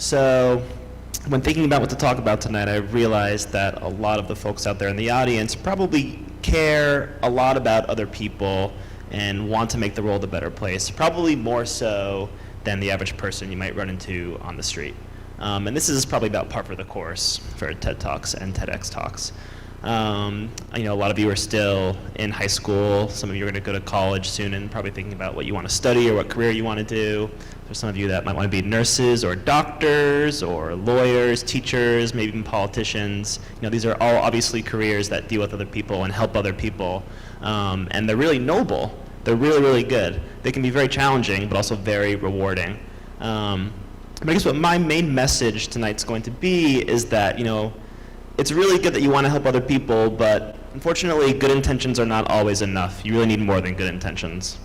So when thinking about what to talk about tonight, I realized that a lot of the folks out there in the audience probably care a lot about other people and want to make the world a better place, probably more so than the average person you might run into on the street. And this is probably about par for the course for TED Talks and TEDx Talks. I know a lot of you are still in high school. Some of you are going to go to college soon and probably thinking about what you want to study or what career you want to do. There's some of you that might want to be nurses or doctors or lawyers, teachers, maybe even politicians. These are all obviously careers that deal with other people and help other people. And they're really noble. They're really, really good. They can be very challenging, but also very rewarding. But I guess what my main message tonight's going to be is that, it's really good that you want to help other people, but unfortunately, good intentions are not always enough. You really need more than good intentions.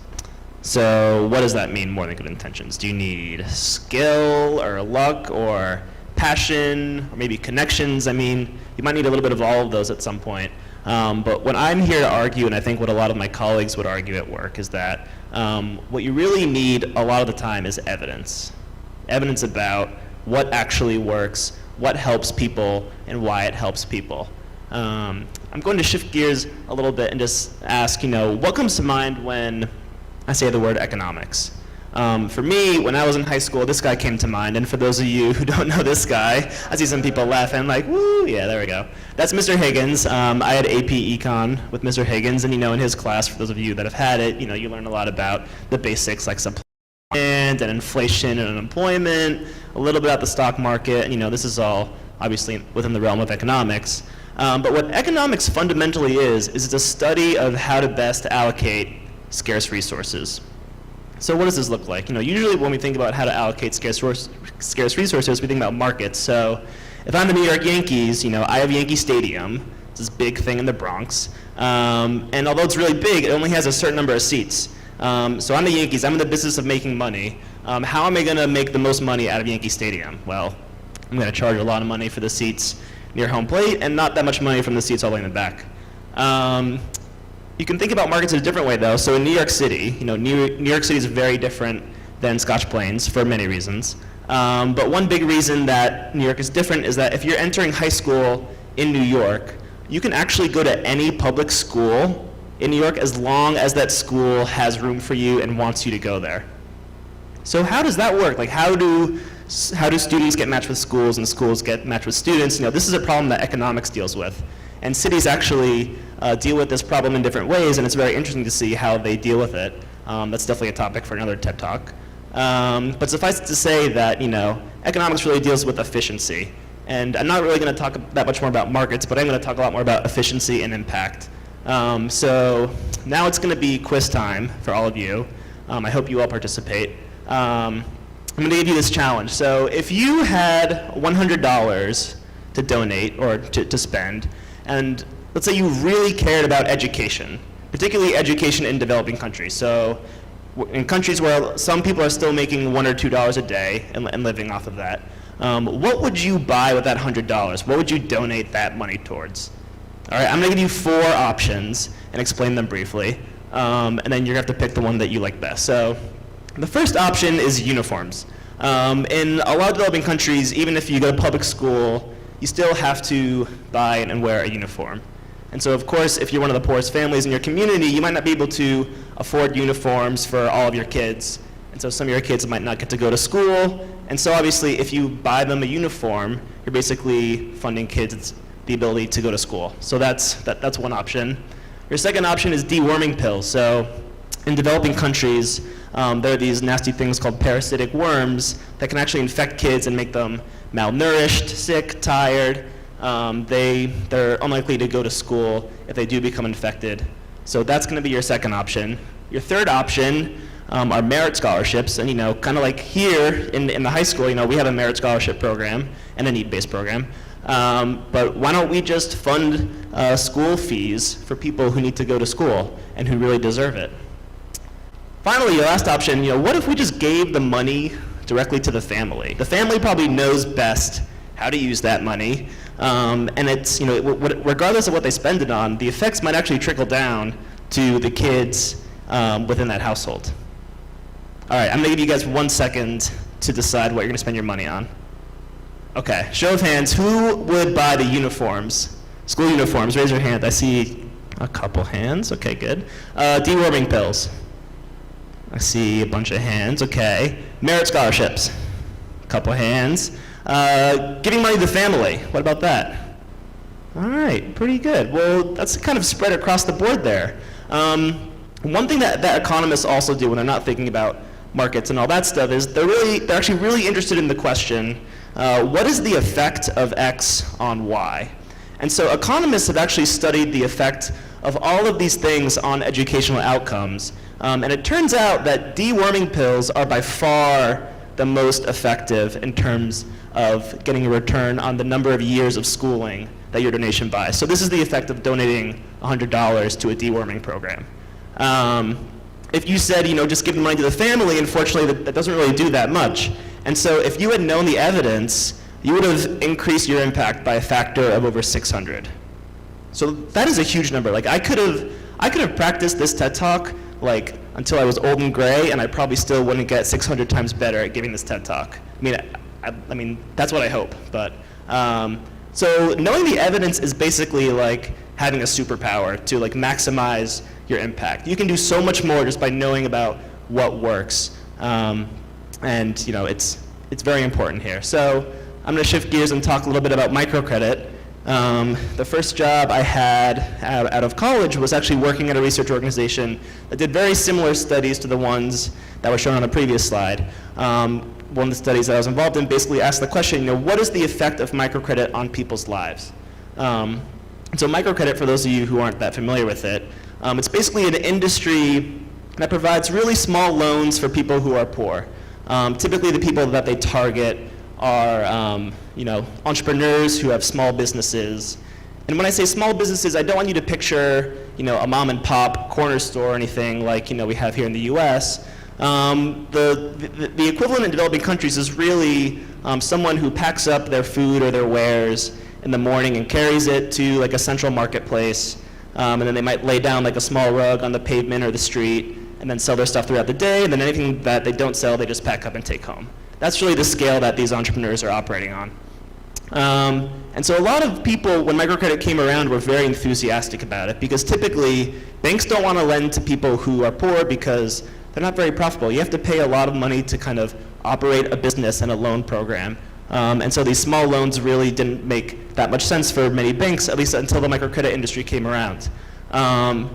So what does that mean, more than good intentions? Do you need skill or luck or passion or maybe connections? I mean, you might need a little bit of all of those at some point. But what I'm here to argue, and I think what a lot of my colleagues would argue at work, is that what you really need a lot of the time is evidence. Evidence about what actually works, what helps people, and why it helps people. I'm going to shift gears a little bit and just ask, what comes to mind when I say the word economics? For me, when I was in high school, this guy came to mind, and for those of you who don't know this guy, I see some people laughing like, woo, yeah, there we go. That's Mr. Higgins. I had AP Econ with Mr. Higgins, and in his class, for those of you that have had it, you learn a lot about the basics like supply and inflation and unemployment, a little bit about the stock market. This is all obviously within the realm of economics. But what economics fundamentally is it's a study of how to best allocate scarce resources. So what does this look like? Usually when we think about how to allocate scarce resources, we think about markets. So if I'm the New York Yankees, I have Yankee Stadium. It's this big thing in the Bronx. And although it's really big, it only has a certain number of seats. So I'm the Yankees. I'm in the business of making money. How am I going to make the most money out of Yankee Stadium? Well, I'm going to charge a lot of money for the seats near home plate and not that much money from the seats all the way in the back. You can think about markets in a different way, though. So in New York City, New York City is very different than Scotch Plains for many reasons. But one big reason that New York is different is that if you're entering high school in New York, you can actually go to any public school in New York as long as that school has room for you and wants you to go there. So how does that work? Like, how do students get matched with schools and schools get matched with students? This is a problem that economics deals with. And cities actually deal with this problem in different ways, and it's very interesting to see how they deal with it. That's definitely a topic for another TED Talk. But suffice it to say that, economics really deals with efficiency. And I'm not really going to talk that much more about markets, but I'm going to talk a lot more about efficiency and impact. So now it's going to be quiz time for all of you. I hope you all participate. I'm going to give you this challenge. So if you had $100 to donate or to spend, and let's say you really cared about education, particularly education in developing countries. So in countries where some people are still making $1 or $2 a day and living off of that, what would you buy with that $100? What would you donate that money towards? All right, I'm going to give you 4 options and explain them briefly, and then you're going to have to pick the one that you like best. So the first option is uniforms. In a lot of developing countries, even if you go to public school, you still have to buy and wear a uniform. And so, of course, if you're one of the poorest families in your community, you might not be able to afford uniforms for all of your kids. And so some of your kids might not get to go to school. And so obviously, if you buy them a uniform, you're basically funding kids the ability to go to school. So that's one option. Your second option is deworming pills. So in developing countries, there are these nasty things called parasitic worms that can actually infect kids and make them malnourished, sick, tired. They're unlikely to go to school if they do become infected. So that's going to be your second option. Your third option are merit scholarships. And kind of like here in the high school, we have a merit scholarship program and a need-based program. But why don't we just fund school fees for people who need to go to school and who really deserve it? Finally, your last option, what if we just gave the money directly to the family? The family probably knows best how to use that money. And it's, regardless of what they spend it on, the effects might actually trickle down to the kids within that household. All right, I'm going to give you guys 1 second to decide what you're going to spend your money on. Okay, show of hands, who would buy the uniforms? School uniforms, raise your hand. I see a couple hands, okay, good. Deworming pills. I see a bunch of hands, okay. Merit scholarships, a couple hands. Giving money to the family, what about that? All right, pretty good. Well, that's kind of spread across the board there. One thing that economists also do when they're not thinking about markets and all that stuff is they're actually really interested in the question, what is the effect of X on Y? And so economists have actually studied the effect of all of these things on educational outcomes. And it turns out that deworming pills are by far the most effective in terms of getting a return on the number of years of schooling that your donation buys. So this is the effect of donating $100 to a deworming program. If you said, just give the money to the family, unfortunately that doesn't really do that much. And so if you had known the evidence, you would have increased your impact by a factor of over 600. So that is a huge number. Like I could have practiced this TED Talk until I was old and gray, and I probably still wouldn't get 600 times better at giving this TED Talk. I mean that's what I hope. But so knowing the evidence is basically like having a superpower to maximize your impact. You can do so much more just by knowing about what works, and it's very important here. So I'm going to shift gears and talk a little bit about microcredit. The first job I had out of college was actually working at a research organization that did very similar studies to the ones that were shown on the previous slide. One of the studies that I was involved in basically asked the question, what is the effect of microcredit on people's lives? So microcredit, for those of you who aren't that familiar with it, it's basically an industry that provides really small loans for people who are poor. Typically the people that they target are entrepreneurs who have small businesses. And when I say small businesses, I don't want you to picture a mom and pop corner store or anything like we have here in the US. The equivalent in developing countries is really someone who packs up their food or their wares in the morning and carries it to a central marketplace, and then they might lay down a small rug on the pavement or the street and then sell their stuff throughout the day, and then anything that they don't sell they just pack up and take home. That's really the scale that these entrepreneurs are operating on. And so a lot of people, when microcredit came around, were very enthusiastic about it because typically banks don't want to lend to people who are poor because they're not very profitable. You have to pay a lot of money to kind of operate a business and a loan program. And so these small loans really didn't make that much sense for many banks, at least until the microcredit industry came around. One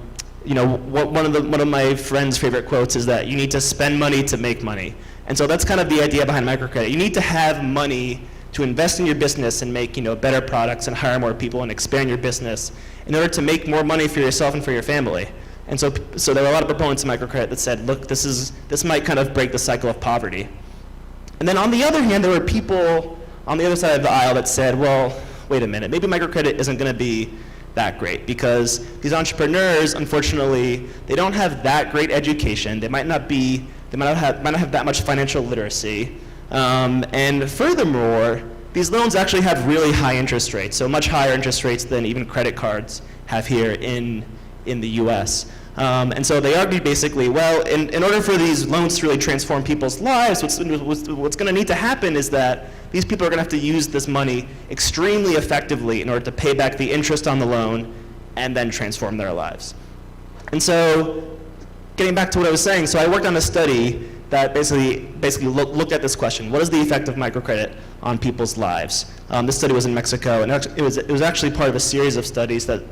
of my friend's favorite quotes is that you need to spend money to make money. And so that's kind of the idea behind microcredit. You need to have money to invest in your business and make better products and hire more people and expand your business in order to make more money for yourself and for your family. And so there were a lot of proponents of microcredit that said, look, this might kind of break the cycle of poverty. And then on the other hand, there were people on the other side of the aisle that said, well, wait a minute, maybe microcredit isn't going to be that great because these entrepreneurs, unfortunately, they don't have that great education. They might not have that much financial literacy. And furthermore, these loans actually have really high interest rates, so much higher interest rates than even credit cards have here in the US. And so they argued basically, well, in order for these loans to really transform people's lives, what's going to need to happen is that these people are going to have to use this money extremely effectively in order to pay back the interest on the loan and then transform their lives. And so getting back to what I was saying, so I worked on a study that basically looked at this question: what is the effect of microcredit on people's lives? This study was in Mexico, and it was actually part of a series of studies that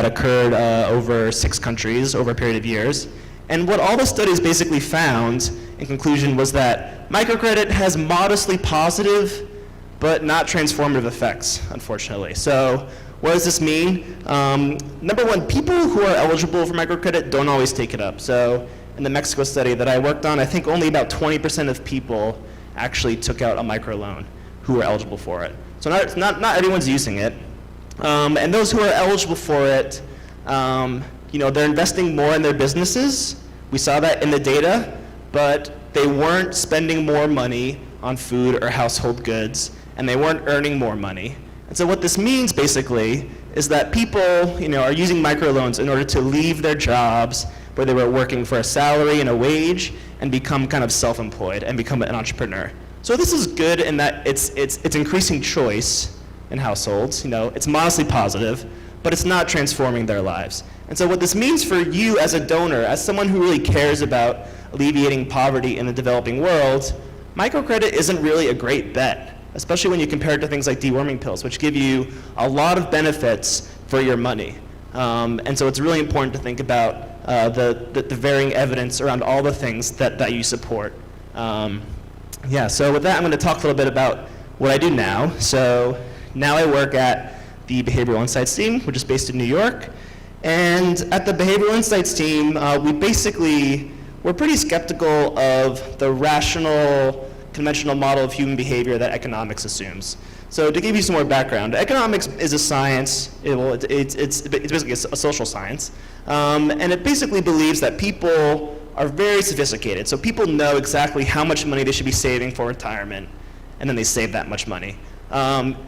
occurred over 6 countries over a period of years. And what all the studies basically found in conclusion was that microcredit has modestly positive but not transformative effects, unfortunately. So what does this mean? Number one, people who are eligible for microcredit don't always take it up. So in the Mexico study that I worked on, I think only about 20% of people actually took out a microloan who were eligible for it. So not everyone's using it. And those who are eligible for it, they're investing more in their businesses. We saw that in the data, but they weren't spending more money on food or household goods, and they weren't earning more money. And so what this means basically is that people, are using microloans in order to leave their jobs where they were working for a salary and a wage and become kind of self-employed and become an entrepreneur. So So this is good in that it's increasing choice in households. It's modestly positive, but it's not transforming their lives. And so what this means for you as a donor, as someone who really cares about alleviating poverty in the developing world, microcredit isn't really a great bet, especially when you compare it to things like deworming pills, which give you a lot of benefits for your money. And so it's really important to think about the varying evidence around all the things that you support. So with that, I'm going to talk a little bit about what I do now. So now I work at the Behavioral Insights team, which is based in New York. And at the Behavioral Insights team, we're pretty skeptical of the rational, conventional model of human behavior that economics assumes. So to give you some more background, economics is a science. It's basically a social science. And it basically believes that people are very sophisticated. So people know exactly how much money they should be saving for retirement, and then they save that much money.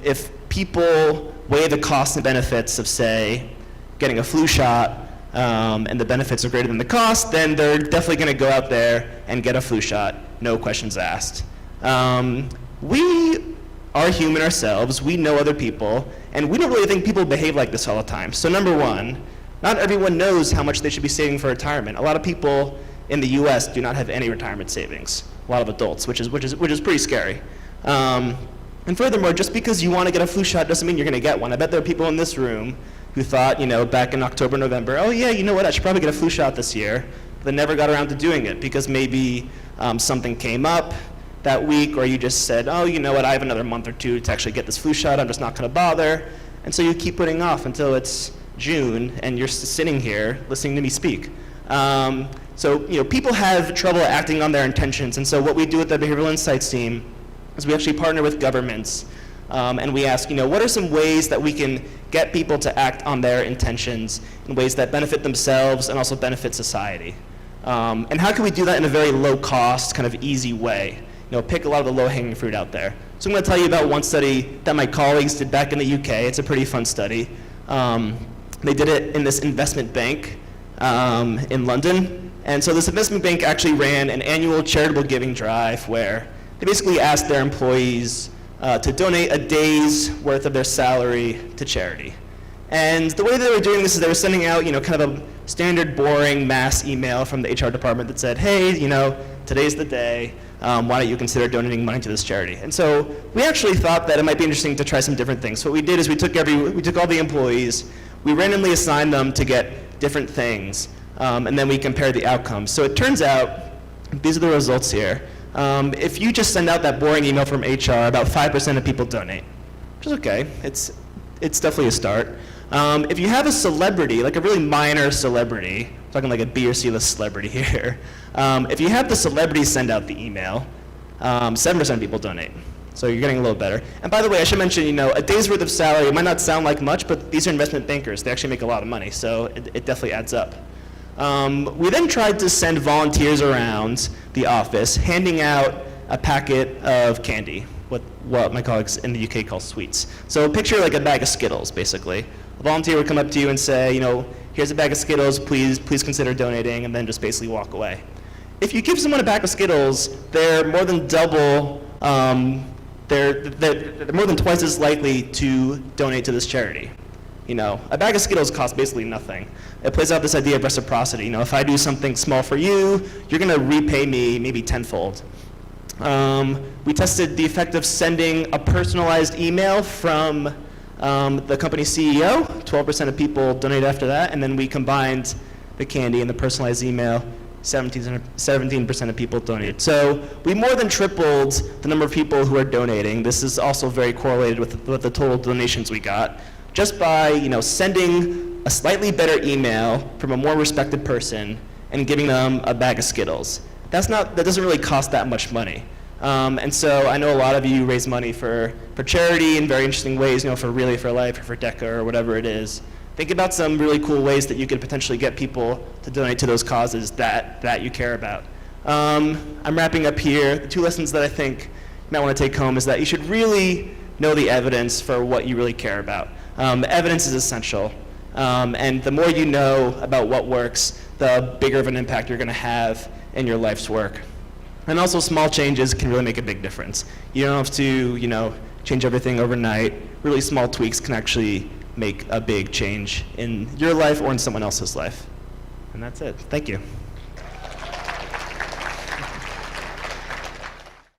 If people weigh the costs and benefits of, say, getting a flu shot, and the benefits are greater than the cost, then they're definitely going to go out there and get a flu shot, no questions asked. We are human ourselves, we know other people, and we don't really think people behave like this all the time. So number one, not everyone knows how much they should be saving for retirement. A lot of people in the US do not have any retirement savings, a lot of adults, which is pretty scary. And furthermore, just because you want to get a flu shot doesn't mean you're going to get one. I bet there are people in this room who thought, back in October, November, oh yeah, you know what, I should probably get a flu shot this year, but never got around to doing it because maybe something came up that week, or you just said, oh, you know what, I have another month or two to actually get this flu shot, I'm just not going to bother. And so you keep putting off until it's June, and you're sitting here listening to me speak. So people have trouble acting on their intentions, and so what we do at the Behavioral Insights team is we actually partner with governments, and we ask, what are some ways that we can get people to act on their intentions in ways that benefit themselves and also benefit society? And how can we do that in a very low-cost, kind of easy way? Pick a lot of the low-hanging fruit out there. So I'm going to tell you about one study that my colleagues did back in the UK. It's a pretty fun study. They did it in this investment bank in London. And so this investment bank actually ran an annual charitable giving drive where they basically asked their employees to donate a day's worth of their salary to charity. And the way they were doing this is they were sending out, kind of a standard boring mass email from the HR department that said, hey, today's the day. Why don't you consider donating money to this charity? And so we actually thought that it might be interesting to try some different things. So what we did is we took all the employees, we randomly assigned them to get different things, and then we compared the outcomes. So it turns out, these are the results here. If you just send out that boring email from HR, about 5% of people donate, which is okay. It's definitely a start. If you have a celebrity, like a really minor celebrity, I'm talking like a B or C list celebrity here, if you have the celebrity send out the email, 7% of people donate. So you're getting a little better. And by the way, I should mention, a day's worth of salary, it might not sound like much, but these are investment bankers. They actually make a lot of money, so it definitely adds up. We then tried to send volunteers around the office, handing out a packet of candy, what my colleagues in the UK call sweets. So picture like a bag of Skittles, basically. A volunteer would come up to you and say, here's a bag of Skittles, please consider donating, and then just basically walk away. If you give someone a bag of Skittles, they're more than double, they're more than twice as likely to donate to this charity. A bag of Skittles costs basically nothing. It plays out this idea of reciprocity. If I do something small for you, you're going to repay me maybe tenfold. We tested the effect of sending a personalized email from the company's CEO. 12% of people donated after that, and then we combined the candy and the personalized email. 17% of people donated. So we more than tripled the number of people who are donating. This is also very correlated with the total donations we got, just by sending a slightly better email from a more respected person and giving them a bag of Skittles. That doesn't really cost that much money. And so I know a lot of you raise money for charity in very interesting ways, for Relay for Life or for DECA or whatever it is. Think about some really cool ways that you could potentially get people to donate to those causes that you care about. I'm wrapping up here. The two lessons that I think you might want to take home is that you should really know the evidence for what you really care about. Evidence is essential. And the more you know about what works, the bigger of an impact you're going to have in your life's work. And also small changes can really make a big difference. You don't have to, change everything overnight. Really small tweaks can actually make a big change in your life or in someone else's life. And that's it. Thank you.